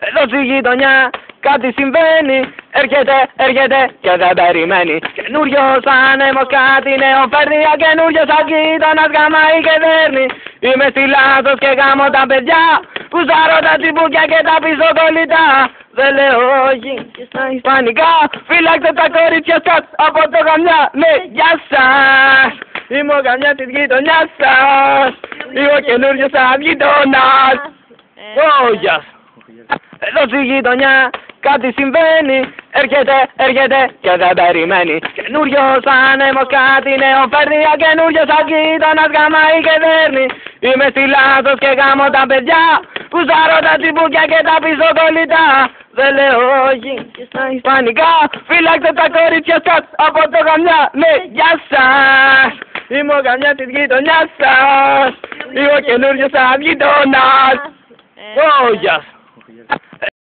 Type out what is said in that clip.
Εδώ στη γειτονιά κάτι συμβαίνει. Έρχεται και δεν περιμένει. Καινούριος άνεμος κάτι νέο φέρνει. Καινούριος αγγείτονας γαμάει και δέρνει. Είμαι στη Λάσος και γάμω τα παιδιά. Κουζάρω τα τσιμπούκια και τα πίσω κολλητά. Δεν λέω όχι και στα ισπανικά. Φύλαξε τα κορίτσια σας από το γαμιά. Ναι, γεια σας. Είμαι ο γαμιά της γειτονιάς σας. Είμαι ο καινούριος σας γειτονάς. Γεια σας. Εδώ στη γειτονιά κάτι συμβαίνει. Έρχεται και δεν περιμένει. Καινούριος άνεμος κάτι νέο φέρνει. Καινούριος αγγείτονας γαμάει και δέρνει. Είμαι στη Λάσος και γάμω τα παιδιά. Κουζάρω τα τσιμπούκια και τα πίσω κολλητά. Δεν λέω όχι και στα ισπανικά. Φύλαξε τα κορίτσια σας από το γαμιά. Ναι, γεια σας. Είμαι ο γαμιά της γειτονιάς σας. Είμαι ο καινούριος σας γειτονάς. Γεια σας.